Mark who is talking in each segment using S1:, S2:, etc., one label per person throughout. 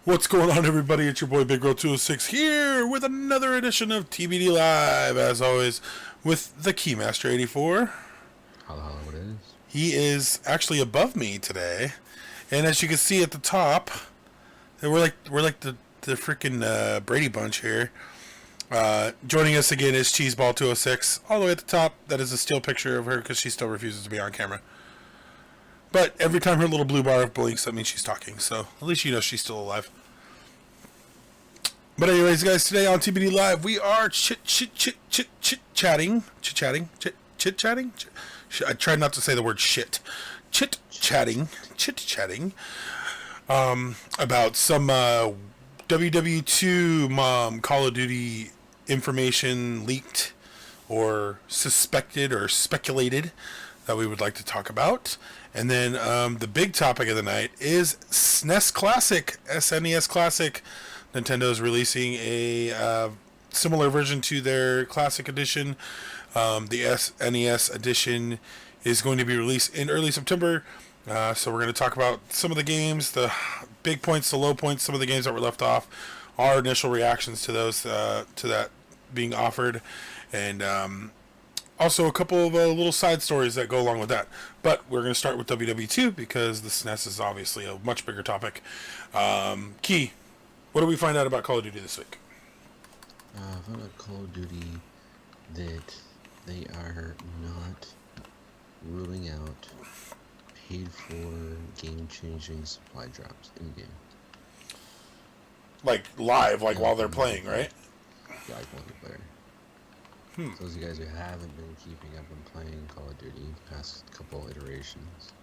S1: What's going on, everybody? It's your boy Big Girl 206 here with another edition of TBD Live, as always, with the Keymaster 84.
S2: Hello, what it is?
S1: He is actually above me today, and as you can see at the top, we're like the freaking Brady Bunch here. Joining us again is Cheeseball 206, all the way at the top. That is a still picture of her because she still refuses to be on camera. But every time her little blue bar blinks, that means she's talking. So at least you know she's still alive. But anyways, guys, today on TBD Live, we are chit-chatting. I tried not to say the word shit. Chit-chatting about some WW2 Call of Duty information leaked or suspected or speculated that we would like to talk about. And then the big topic of the night is SNES Classic, SNES Classic. Nintendo's releasing a similar version to their Classic Edition. The SNES Edition is going to be released in early September. So we're going to talk about some of the games, the big points, the low points, some of the games that were left off, our initial reactions to those, to that being offered, and also a couple of little side stories that go along with that. But we're going to start with WW2 because the SNES is obviously a much bigger topic. Key, what did we find out about Call of Duty this week?
S2: I found out Call of Duty that they are not ruling out paid-for game-changing supply drops in-game.
S1: Like live, like while they're playing, right?
S2: Yeah, like multiplayer. So those of you guys who haven't been keeping up and playing Call of Duty the past couple iterations,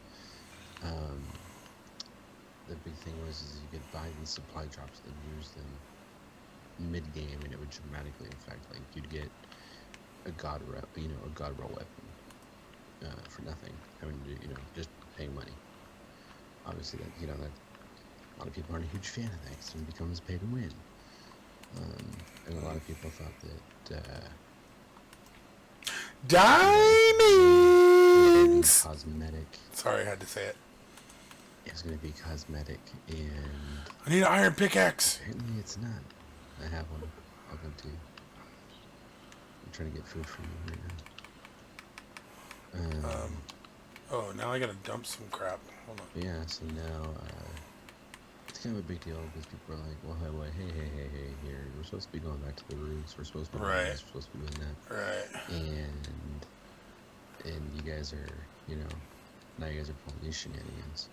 S2: the big thing was is you could buy these supply drops and use them mid-game, and it would dramatically affect. Like you'd get a god roll weapon for nothing, having to just paying money. Obviously, that that a lot of people aren't a huge fan of that because it becomes pay to win. And a lot of people thought that
S1: Diamonds!
S2: Cosmetic.
S1: Sorry, I had to say it.
S2: It's going to be cosmetic, and
S1: I need an iron pickaxe.
S2: Apparently, it's not. I have one. I'll come to you. I'm trying to get food from you right now.
S1: Oh, now I gotta dump some crap. Hold on.
S2: Yeah. So now it's kind of a big deal because people are like, "Well, hey, here. We're supposed to be going back to the roots. We're supposed to be doing this. We're supposed to be doing that."
S1: Right.
S2: And you guys are, now you guys are pulling these shenanigans.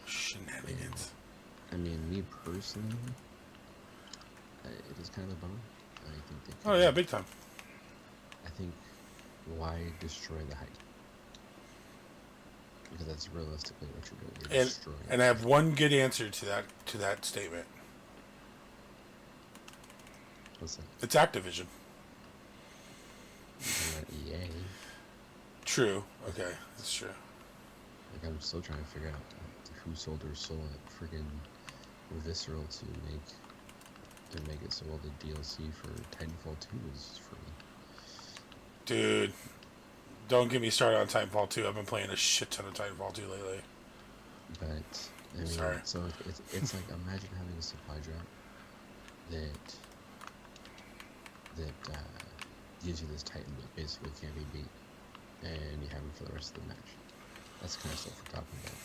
S1: Shenanigans.
S2: I mean, me personally, it is kind of a bummer. I think they
S1: Oh yeah, big time.
S2: I think why destroy the hype? Because that's realistically what you're doing. You're destroying.
S1: And I have one good answer to that statement.
S2: What's that?
S1: It's Activision.
S2: EA.
S1: True. Okay, that's true.
S2: Like I'm still trying to figure out who sold their soul at friggin' Visceral to make it so all the DLC for Titanfall 2 is free.
S1: Dude, don't get me started on Titanfall 2. I've been playing a shit ton of Titanfall 2 lately.
S2: But I mean,
S1: sorry.
S2: So it's like imagine having a supply drop that gives you this Titan that basically can't be beat, and you have him for the rest of the match. That's the kind of stuff we're talking about.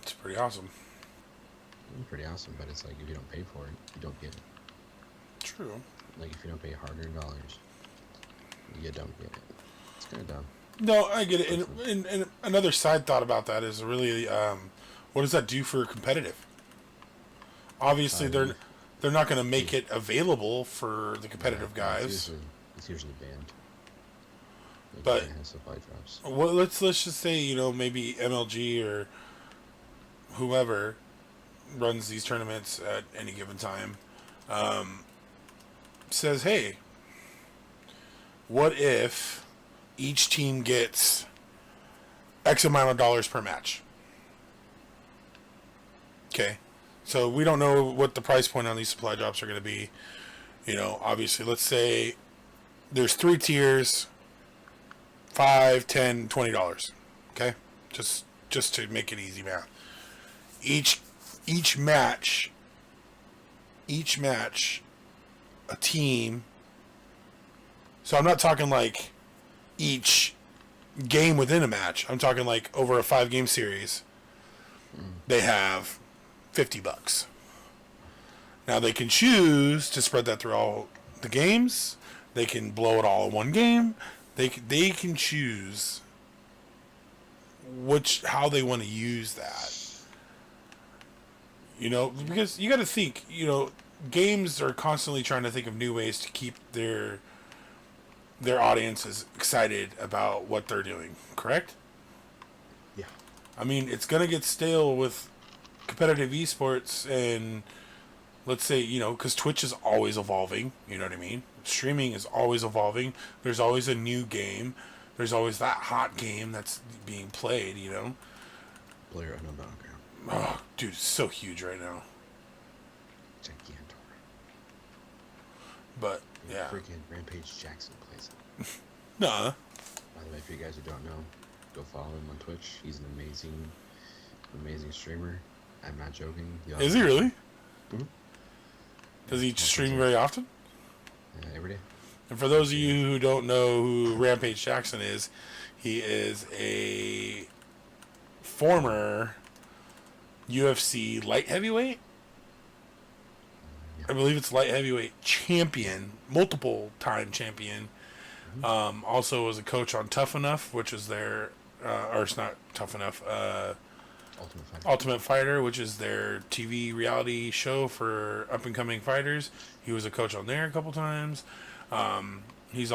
S1: It's pretty awesome.
S2: It's pretty awesome, but it's like if you don't pay for it, you don't get it.
S1: True.
S2: Like if you don't pay hard-earned dollars, you don't get it. It's kind of dumb.
S1: No, I get it. And another side thought about that is really, what does that do for competitive? Obviously, they're not going to make it available for the competitive guys.
S2: It's usually banned.
S1: But
S2: supply drops.
S1: Well, let's just say maybe MLG or whoever runs these tournaments at any given time says, hey, what if each team gets X amount of dollars per match? Okay, so we don't know what the price point on these supply drops are going to be. Obviously, let's say there's 3 tiers, $5, $10, $20. Okay, just to make it easy math. Each match each match a team. So I'm not talking like each game within a match. I'm talking like over a 5-game series. They have $50. Now they can choose to spread that through all the games. They can blow it all in one game. They can choose how they want to use that. You know, because you got to think. You know, games are constantly trying to think of new ways to keep their audiences excited about what they're doing. Correct?
S2: Yeah.
S1: I mean, it's gonna get stale with competitive esports, and let's say, you know, because Twitch is always evolving. You know what I mean? Streaming is always evolving. There's always a new game. There's always that hot game that's being played. You know.
S2: Player unknown battleground.
S1: Oh, dude, it's so huge right now.
S2: Gigantor.
S1: But yeah.
S2: Freaking Rampage Jackson plays it.
S1: Nah.
S2: By the way, for you guys who don't know, go follow him on Twitch. He's an amazing streamer. I'm not joking.
S1: Is he really?
S2: Mm-hmm.
S1: Does he stream very often?
S2: Every day.
S1: And for those of you who don't know who Rampage Jackson is, he is a former UFC light heavyweight.
S2: Yeah.
S1: I believe it's light heavyweight champion, multiple time champion. Mm-hmm. Also was a coach on Tough Enough, which is their, or it's not Tough Enough, Ultimate Fighter, which is their TV reality show for up and coming fighters. He was a coach on there a couple times. He was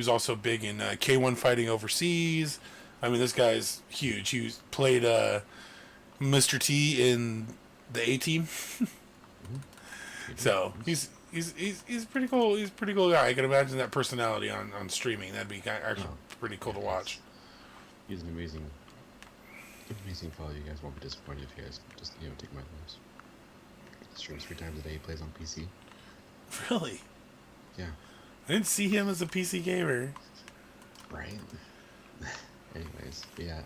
S1: also big in K1 fighting overseas. I mean, this guy's huge. Played Mr. T in the A-Team. So he's pretty cool. He's a pretty cool guy. I can imagine that personality on streaming. That'd be actually pretty cool to watch.
S2: He's an amazing follow. You guys won't be disappointed if you guys just take my advice. He streams 3 times a day. He plays on PC.
S1: Really?
S2: Yeah.
S1: I didn't see him as a PC gamer.
S2: Right. Anyways, yeah.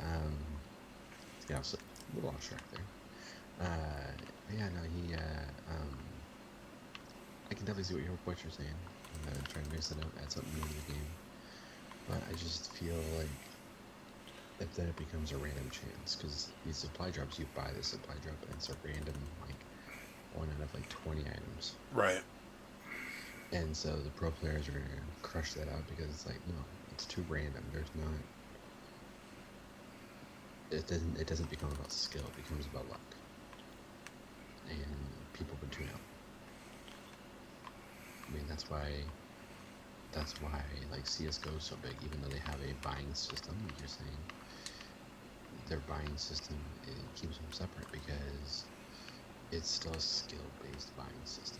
S2: So a little off track there. He. I can definitely see what you're saying. Trying to mix it up, add something new to the game. But I just feel like then it becomes a random chance, because these supply drops, you buy the supply drop and it's a random, like, 1 out of like 20 items.
S1: Right.
S2: And so the pro players are gonna crush that out because it's like, no, it's too random. There's not. It doesn't become about skill. It becomes about luck. And people would tune out. I mean, that's why like CS:GO is so big, even though they have a buying system. Like you're saying, their buying system, it keeps them separate because it's still a skill-based buying system.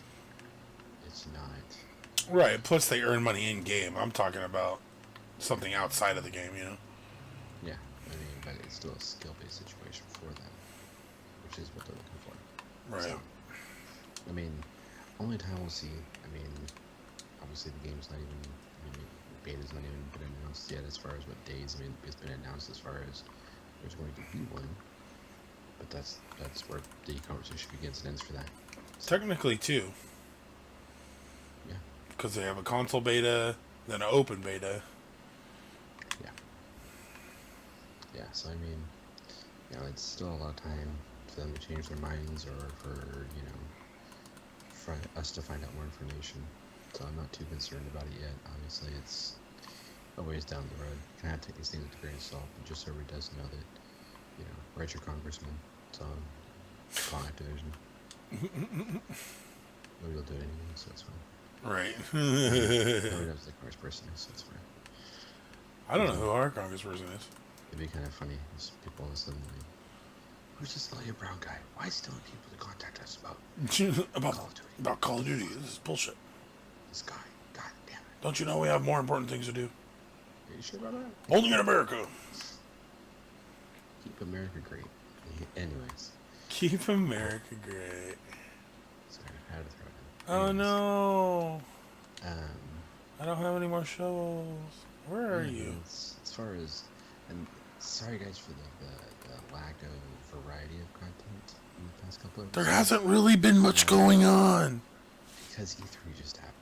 S2: It's not.
S1: Right. Plus, they earn money in game. I'm talking about something outside of the game. You know.
S2: Yeah, I mean, but it's still a skill-based situation for them, which is what they're looking for.
S1: Right.
S2: So, I mean, only time we'll see. I mean, obviously the game's not even. Beta's not even been announced yet as far as what days. I mean, it's been announced as far as there's going to be one. But that's where the conversation begins and ends for that. So,
S1: technically, too.
S2: yeah.
S1: Because they have a console beta, then an open beta.
S2: Yeah. Yeah. So I mean, it's still a lot of time for them to change their minds, or for for us to find out more information. So I'm not too concerned about it yet. Obviously, it's a ways down the road. You kind of take these things with a grain of salt, but just so everybody does know that, write your congressman. So, call Activision. Nobody will do it anyway, so it's fine.
S1: Right.
S2: Nobody knows the congressperson is, so it's fine.
S1: I don't know who our congressperson is.
S2: It'd be kind of funny if people all of a sudden, like, who's this Lillian Brown guy? Why is he telling people to contact us about Call of Duty?
S1: About Call of Duty. This is bullshit.
S2: This guy. God damn it.
S1: Don't you know we have more important things to do?
S2: Are you sure about that?
S1: Only in America.
S2: Keep America great. Anyways.
S1: Keep America great.
S2: Sorry, I had to throw it in.
S1: Oh no.
S2: Um,
S1: I don't have any more shovels. Where are you?
S2: As far as, and sorry guys for the lack of variety of content in the past couple of
S1: There hasn't really been much going on.
S2: because E3 just happened.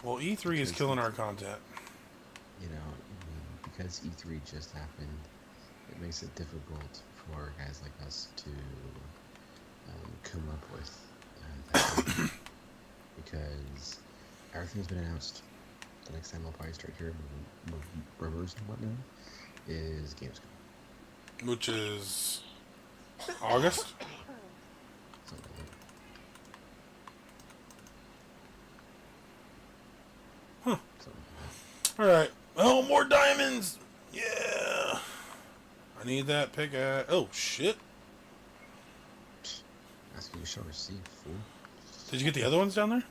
S1: Well, E3 is
S2: Because
S1: killing our content.
S2: you know, because E3 just happened, it makes it difficult for guys like us to come up with that content. Because everything's been announced. The next time I'll probably start hearing rumors and whatnot is Gamescom.
S1: Which is August?
S2: Something like that.
S1: Huh.
S2: Something like that.
S1: Alright. Oh, more diamonds! Yeah! I need that pickaxe. Oh, shit.
S2: Ask you shall receive, fool.
S1: Did you get the other ones down there?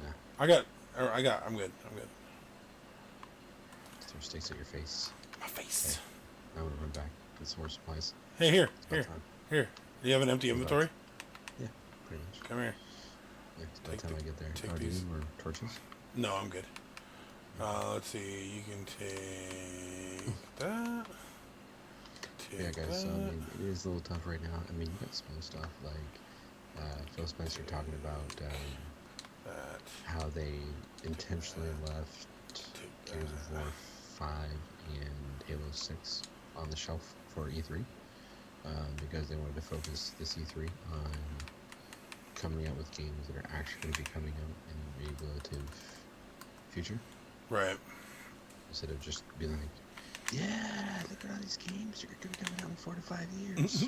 S2: Nah.
S1: I'm good. I'm good.
S2: Throw sticks at your face.
S1: My face.
S2: Okay. I want to run back. Get some more supplies.
S1: Hey, here.
S2: It's about
S1: Here.
S2: time.
S1: Do you have an empty inventory?
S2: Yeah, pretty much.
S1: Come here.
S2: Yeah, it's by the time I get there.
S1: take
S2: Do you
S1: these.
S2: need more torches?
S1: No, I'm good. Let's see. You can take that.
S2: Yeah,
S1: Take
S2: guys, so, I
S1: that.
S2: mean, it is a little tough right now. I mean, you got small stuff like Phil Spencer talking about
S1: That.
S2: how they intentionally left
S1: Take
S2: Gears of War 5 and Halo 6 on the shelf for E3 because they wanted to focus this E3 on coming out with games that are actually going to be coming out in the relative future.
S1: Right.
S2: Instead of just being like, yeah, look at all these games that are going to be coming out in 4 to 5 years.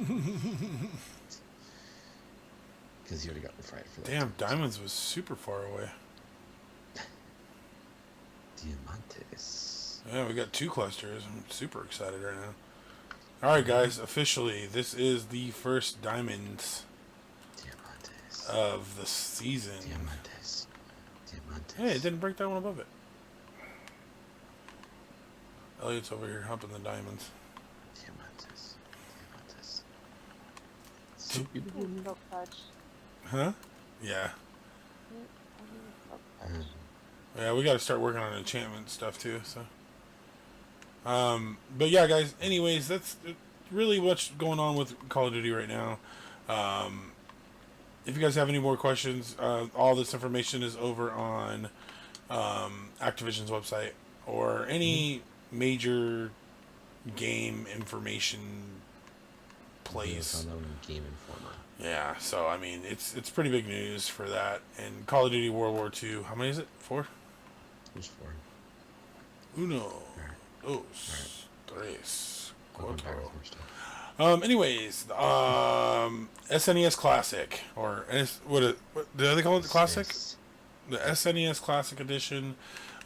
S2: Because you already got fired for that.
S1: Damn,
S2: too,
S1: Diamonds was super far away.
S2: Diamantes.
S1: Yeah, we got 2 clusters. I'm super excited right now. Alright, guys, officially, this is the first Diamonds
S2: Diamantes.
S1: of the season.
S2: Diamantes. Diamantes.
S1: Hey, it didn't break that one above it. Elliot's over here humping the diamonds.
S2: Diamantes. Diamantes. So beautiful.
S3: Silk touch.
S1: Huh? Yeah.
S3: Silk touch.
S1: Yeah, we got to start working on enchantment stuff too. So, but yeah, guys. Anyways, that's really what's going on with Call of Duty right now. If you guys have any more questions, all this information is over on Activision's website or any major game information place.
S2: Found that one in Game Informer.
S1: Yeah, so I mean, it's pretty big news for that. And Call of Duty World War II, how many is it? 4?
S2: Who's 4?
S1: Uno,
S2: Alright.
S1: dos, tres,
S2: Going back
S1: cuatro.
S2: with more stuff.
S1: Anyways, SNES Classic, or what do they call it? The Classic?
S2: Yes.
S1: The SNES Classic Edition.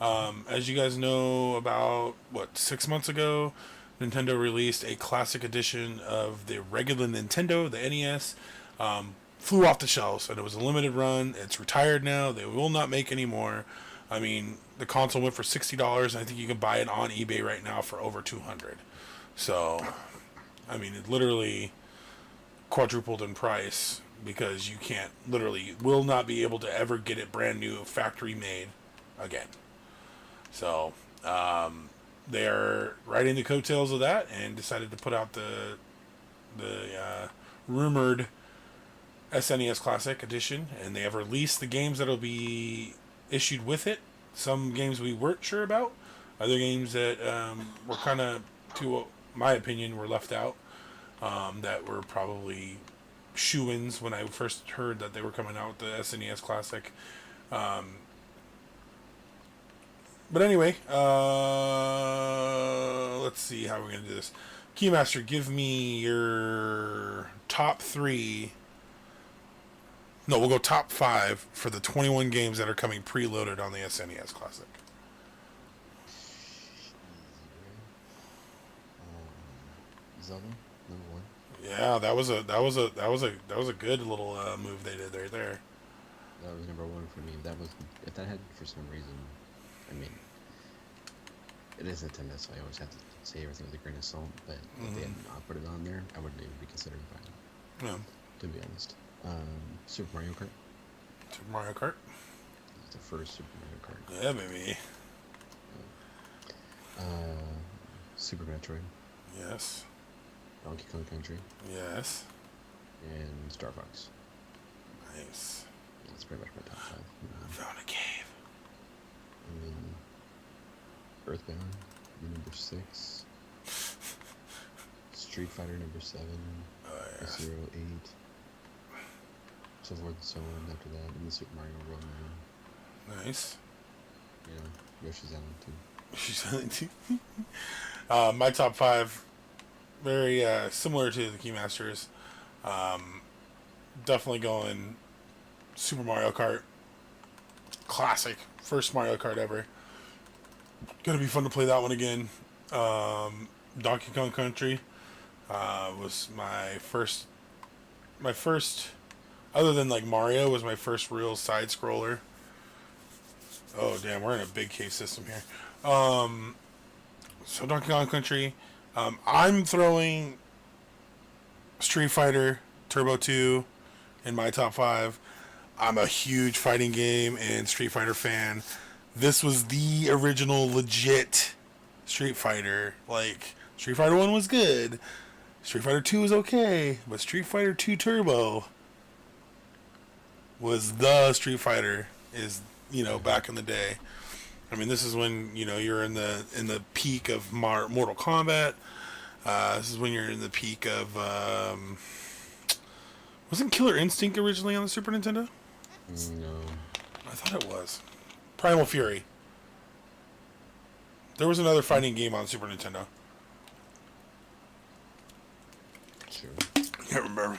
S1: As you guys know, about 6 months ago, Nintendo released a Classic Edition of the regular Nintendo, the NES. Flew off the shelves, and it was a limited run. It's retired now. They will not make any more. I mean, the console went for $60, and I think you can buy it on eBay right now for over $200. So, I mean, it literally quadrupled in price because you can't, literally, will not be able to ever get it brand new, factory made again. So, they're riding the coattails of that and decided to put out the rumored SNES Classic Edition, and they have released the games that'll be issued with it. Some games we weren't sure about, other games that were kind of, to my opinion, were left out, that were probably shoo-ins when I first heard that they were coming out with the SNES Classic. But anyway, let's see how we're going to do this. Keymaster, give me your top 3. No, we'll go top 5 for the 21 games that are coming preloaded on the SNES Classic.
S2: Zelda, number 1.
S1: Yeah, that was a good little move they did right there.
S2: That was number 1 for me. That was, if that had for some reason, I mean, it is Nintendo, so I always have to say everything with a grain of salt. But if they had not put it on there, I wouldn't even be considering buying it.
S1: Yeah,
S2: To be honest, Super Mario Kart.
S1: Super Mario Kart.
S2: It's the first Super Mario Kart.
S1: Yeah, baby.
S2: Super Metroid,
S1: Yes.
S2: Donkey Kong Country,
S1: Yes.
S2: and Star Fox.
S1: Nice.
S2: Yeah, that's pretty much my top 5.
S1: Found a cave.
S2: And then Earthbound, number 6. Street Fighter, number 7.
S1: Oh, yeah.
S2: F-Zero 8. So forth and so on after that. And the Super Mario World 9.
S1: Nice.
S2: You know, Yoshi's Island 2.
S1: She's my top 5, very similar to the Keymasters. Definitely going Super Mario Kart Classic, first Mario Kart ever. Gonna be fun to play that one again. Donkey Kong Country was my first, other than like Mario, was my first real side scroller. Oh damn, we're in a big cave system here. So Donkey Kong Country. I'm throwing Street Fighter Turbo 2 in my top 5. I'm a huge fighting game and Street Fighter fan. This was the original legit Street Fighter. Like, Street Fighter 1 was good. Street Fighter 2 was okay. But Street Fighter 2 Turbo was the Street Fighter, is, back in the day. I mean, this is when, you're in the peak of Mortal Kombat. This is when you're in the peak of, wasn't Killer Instinct originally on the Super Nintendo?
S2: No.
S1: I thought it was. Primal Fury. There was another fighting game on Super Nintendo.
S2: Sure.
S1: Can't remember.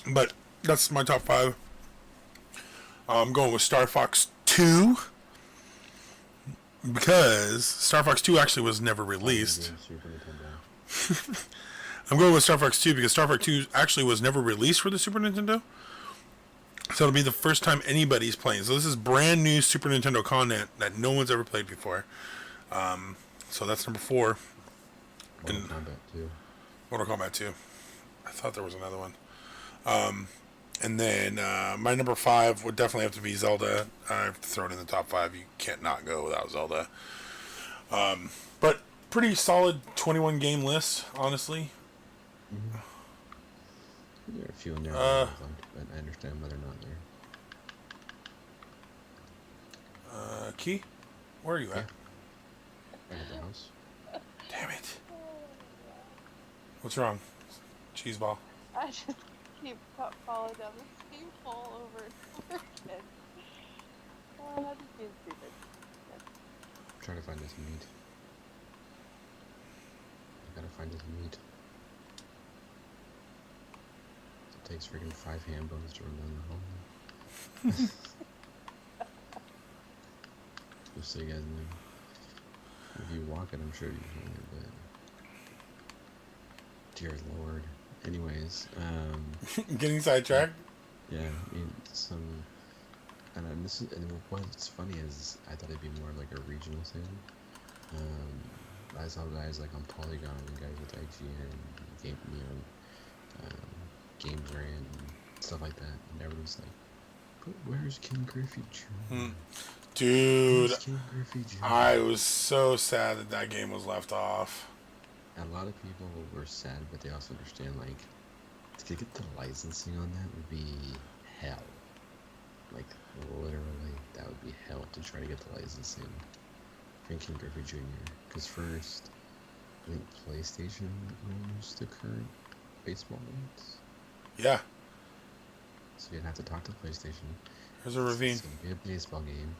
S1: But that's my top 5. I'm going with Star Fox 2. Because Star Fox 2 actually was never released.
S2: Super Nintendo.
S1: I'm going with Star Fox 2 because Star Fox 2 actually was never released for the Super Nintendo. So it'll be the first time anybody's playing. So this is brand new Super Nintendo content that no one's ever played before. So that's number 4.
S2: Mortal Kombat 2.
S1: Mortal Kombat 2. I thought there was another one. And then my number 5 would definitely have to be Zelda. I have to throw it in the top 5. You can't not go without Zelda. But pretty solid 21 game list, honestly.
S2: Mm-hmm. There are a few in there, but I understand why they're not there.
S1: Key, where are you at?
S2: Back at the house.
S1: Damn it. What's wrong? Cheese ball.
S3: I just keep falling down the same hole over and over again. Oh, I'm just being stupid.
S2: I'm trying to find this meat. I gotta find this meat. It takes freaking 5 ham bones to run down the hole. Just so you guys know. If you walk it, I'm sure you can, but... Dear Lord. Anyways,
S1: Getting sidetracked?
S2: yeah, I mean, and what's funny is, I thought it'd be more of like a regional thing. I saw guys like on Polygon and guys with IGN, Games Rant and stuff like that, and everyone's like, but where's King Griffey Jr.?
S1: Dude,
S2: Where's King Griffey Jr.?
S1: I was so sad that game was left off.
S2: A lot of people were sad, but they also understand, like, to get the licensing on that would be hell. Like, literally, that would be hell to try to get the licensing for King Griffey Jr. Because first, I think PlayStation owns the current baseball rights.
S1: Yeah,
S2: So you'd have to talk to PlayStation.
S1: there's a ravine.
S2: It's gonna be a baseball game.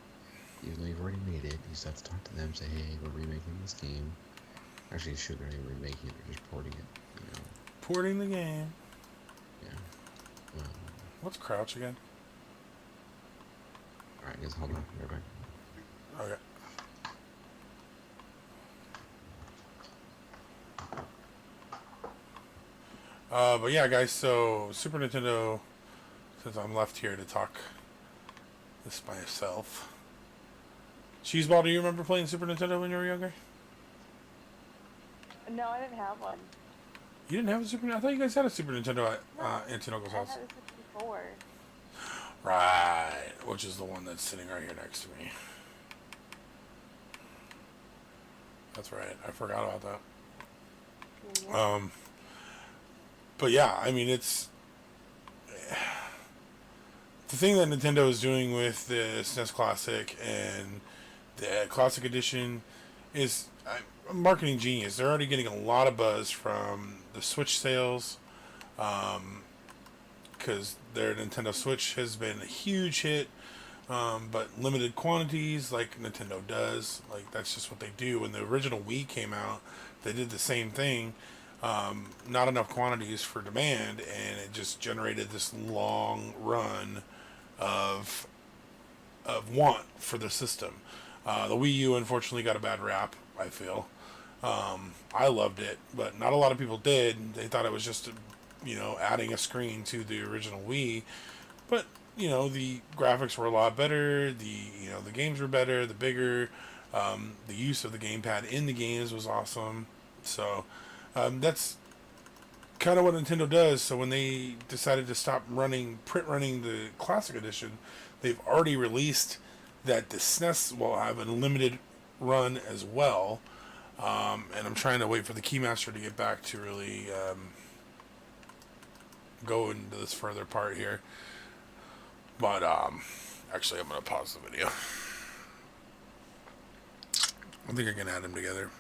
S2: Even though you've already made it, you just have to talk to them, say, hey, we're remaking this game. Actually, shoot, they're not even remaking it, they're just porting it,
S1: Porting the game.
S2: Yeah.
S1: What's crouch again?
S2: Alright, guys, hold on. Right back.
S1: Okay. But yeah, guys, so Super Nintendo, since I'm left here to talk this by myself. Cheeseball, do you remember playing Super Nintendo when you were younger?
S3: No, I didn't have one.
S1: You didn't have a Super Nintendo? I thought you guys had a Super Nintendo at Aunt and Uncle's
S3: I
S1: house.
S3: had a 64.
S1: Right, which is the one that's sitting right here next to me. That's right, I forgot about that.
S3: Yeah.
S1: But yeah, I mean, it's the thing that Nintendo is doing with the SNES Classic and the Classic Edition is a marketing genius. They're already getting a lot of buzz from the Switch sales, because their Nintendo Switch has been a huge hit, but limited quantities like Nintendo does. Like, that's just what they do. When the original Wii came out, they did the same thing. Not enough quantities for demand, and it just generated this long run of want for the system. The Wii U unfortunately got a bad rap, I feel. I loved it, but not a lot of people did. They thought it was just, adding a screen to the original Wii. But, the graphics were a lot better. The games were better, the bigger. The use of the gamepad in the games was awesome. So, that's kind of what Nintendo does. So when they decided to stop print running the Classic Edition, they've already released that the SNES will have a limited run as well. And I'm trying to wait for the Keymaster to get back to really go into this further part here. But actually, I'm going to pause the video. I think I can add them together.